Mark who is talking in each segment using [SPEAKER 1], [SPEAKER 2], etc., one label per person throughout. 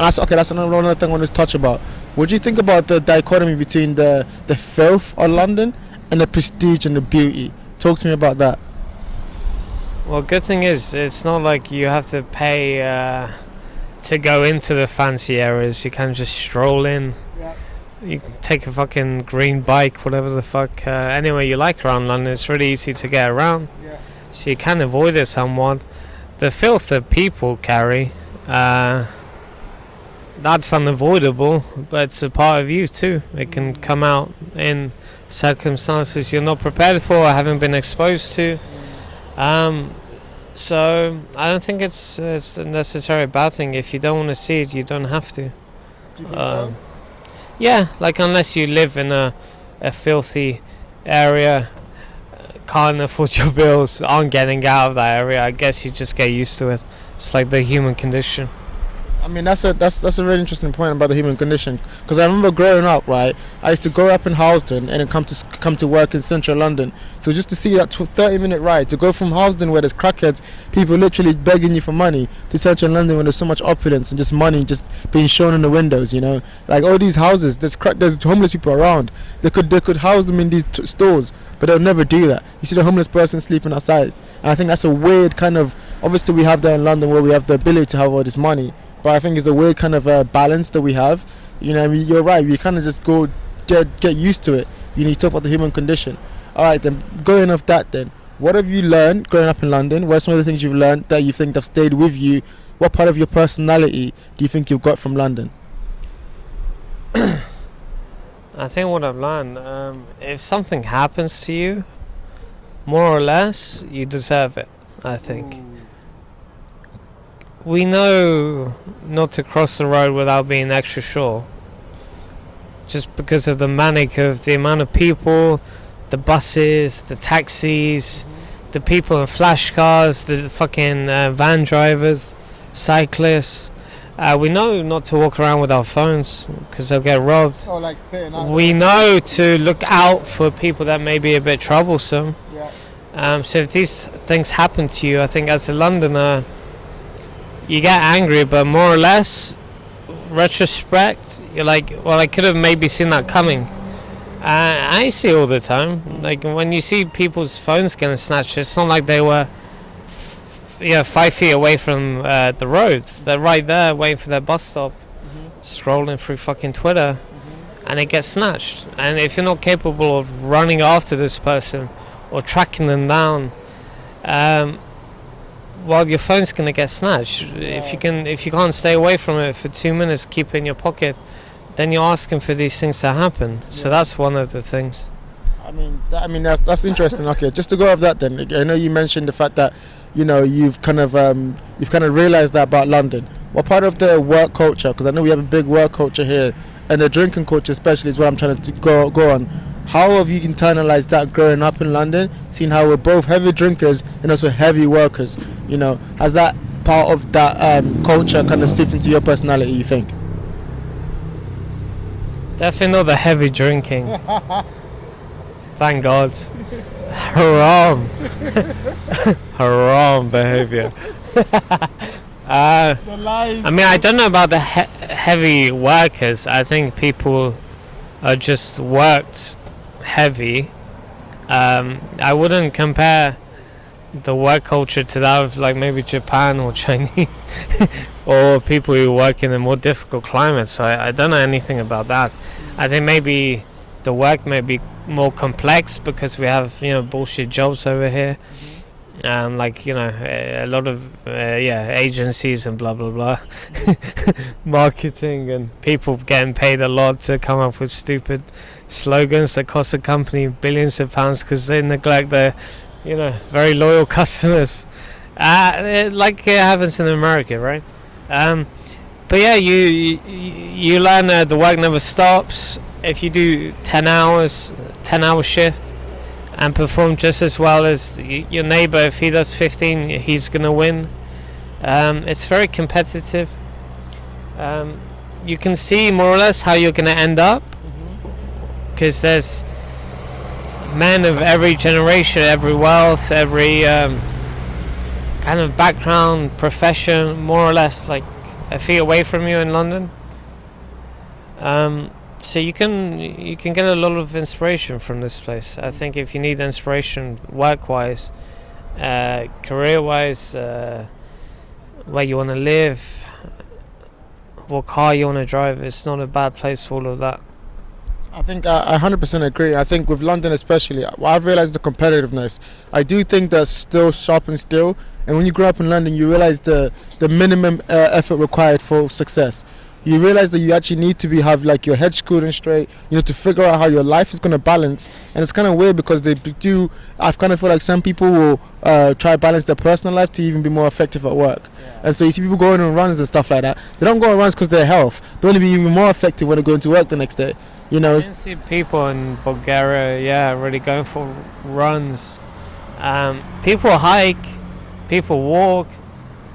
[SPEAKER 1] And that's another thing I want to touch about. What do you think about the dichotomy between the filth of London and the prestige and the beauty? Talk to me about that.
[SPEAKER 2] Well, good thing is, it's not like you have to pay to go into the fancy areas. You can just stroll in.
[SPEAKER 1] Yeah.
[SPEAKER 2] You can take a fucking green bike, whatever the fuck, anywhere you like around London. It's really easy to get around.
[SPEAKER 1] Yeah.
[SPEAKER 2] So you can avoid it somewhat. The filth that people carry, that's unavoidable, but it's a part of you too. It can come out in circumstances you're not prepared for or haven't been exposed to. So I don't think it's necessarily a bad thing. If you don't want to see it, you don't have to.
[SPEAKER 1] Do you think so?
[SPEAKER 2] Yeah, like unless you live in a filthy area, can't afford your bills, aren't getting out of that area, I guess you just get used to it. It's like the human condition.
[SPEAKER 1] I mean, that's a really interesting point about the human condition. Because I remember growing up, right? I used to grow up in Housden and then come to work in central London. So just to see that 30-minute ride, to go from Housden where there's crackheads, people literally begging you for money, to central London where there's so much opulence and just money just being shown in the windows, you know? Like all these houses, there's homeless people around. They could house them in these stores, but they'll never do that. You see the homeless person sleeping outside. And I think that's a weird kind of, obviously we have that in London where we have the ability to have all this money. But I think it's a weird kind of balance that we have. You know, I mean, you're right. We kind of just get used to it. You need to talk about the human condition. All right, then going off that, then what have you learned growing up in London? What are some of the things you've learned that you think have stayed with you? What part of your personality do you think you've got from London?
[SPEAKER 2] I think what I've learned, if something happens to you, more or less, you deserve it. I think. We know not to cross the road without being extra sure. Just because of the manic of the amount of people, the buses, the taxis, the people in flash cars, the fucking van drivers, cyclists. We know not to walk around with our phones because they'll get robbed.
[SPEAKER 1] Oh, like sitting out.
[SPEAKER 2] We know to look out for people that may be a bit troublesome.
[SPEAKER 1] Yeah.
[SPEAKER 2] So if these things happen to you, I think as a Londoner, you get angry, but more or less, retrospect, you're like, well, I could have maybe seen that coming. I see it all the time. Like when you see people's phones getting snatched, it's not like they were 5 feet away from the road. They're right there waiting for their bus stop, scrolling through fucking Twitter, and it gets snatched. And if you're not capable of running after this person or tracking them down, well, your phone's gonna get snatched.
[SPEAKER 1] Yeah.
[SPEAKER 2] If you can't stay away from it for 2 minutes, keep it in your pocket, then you're asking for these things to happen. Yeah. So that's one of the things.
[SPEAKER 1] I mean that's interesting. Okay, just to go off that then. I know you mentioned the fact that you've kind of realized that about London. What part of the work culture? Because I know we have a big work culture here, and the drinking culture especially is what I'm trying to go on. How have you internalized that growing up in London, seeing how we're both heavy drinkers and also heavy workers? Has that part of that culture kind of seeped into your personality, you think?
[SPEAKER 2] Definitely not the heavy drinking. Thank God. Haram. Haram behavior.
[SPEAKER 1] The lies.
[SPEAKER 2] I mean, I don't know about the heavy workers. I think people are just worked heavy. I wouldn't compare the work culture to that of like maybe Japan or Chinese or people who work in a more difficult climate. So I don't know anything about that. I think maybe the work may be more complex because we have bullshit jobs over here. A lot of agencies and blah blah blah marketing and people getting paid a lot to come up with stupid slogans that cost the company billions of pounds because they neglect their very loyal customers, like it happens in America, right? But yeah, you learn the work never stops. If you do 10-hour shift and perform just as well as your neighbor, if he does 15, he's gonna win. It's very competitive. You can see more or less how you're gonna end up, because there's men of every generation, every wealth, every kind of background, profession, more or less like feet away from you in London. So you can get a lot of inspiration from this place. I think if you need inspiration work-wise, career-wise, where you want to live, what car you want to drive, it's not a bad place for all of that.
[SPEAKER 1] I think I 100% agree. I think with London especially, I've realised the competitiveness. I do think that's still sharp and still. And when you grow up in London, you realise the minimum effort required for success. You realise that you actually need to have like your head screwed in straight. You know, to figure out how your life is going to balance. And it's kind of weird because they do. I've kind of feel like some people will try to balance their personal life to even be more effective at work. Yeah. And so you see people going on runs and stuff like that. They don't go on runs because of their health. They want to be even more effective when they go into work the next day. You know,
[SPEAKER 2] I can see people in Bulgaria, really going for runs. People hike, people walk,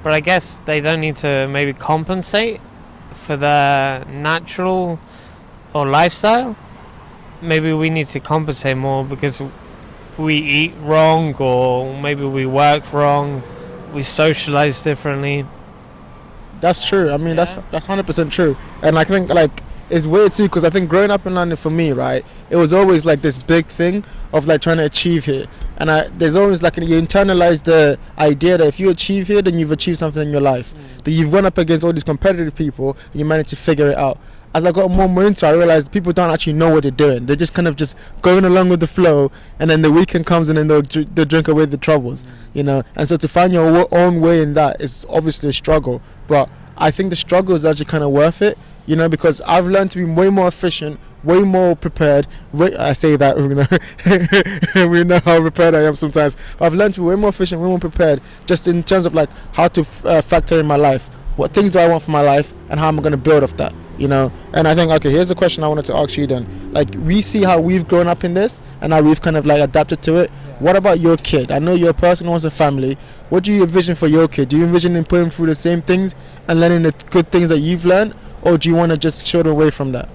[SPEAKER 2] but I guess they don't need to maybe compensate for their natural or lifestyle. Maybe we need to compensate more because we eat wrong, or maybe we work wrong, we socialize differently.
[SPEAKER 1] That's true. I mean, that's 100% true. And I think like it's weird too, because I think growing up in London for me, right, it was always like this big thing of like trying to achieve here. And there's always like, you internalize the idea that if you achieve here, then you've achieved something in your life. That you've gone up against all these competitive people and you managed to figure it out. As I got more and more into it, I realized people don't actually know what they're doing. They're just kind of just going along with the flow, and then the weekend comes and then they'll drink away the troubles, you know. And so to find your own way in that is obviously a struggle. But I think the struggle is actually kind of worth it, you know, because I've learned to be way more efficient, way more prepared. I say that, you know, we know how prepared I am sometimes. But I've learned to be way more efficient, way more prepared, just in terms of like how to factor in my life. What things do I want for my life, and how am I going to build off that, you know? And I think, okay, here's the question I wanted to ask you then. Like, we see how we've grown up in this, and how we've kind of like adapted to it. What about your kid? I know you're a person who wants a family. What do you envision for your kid? Do you envision him putting through the same things and learning the good things that you've learned, or do you want to just show them away from that?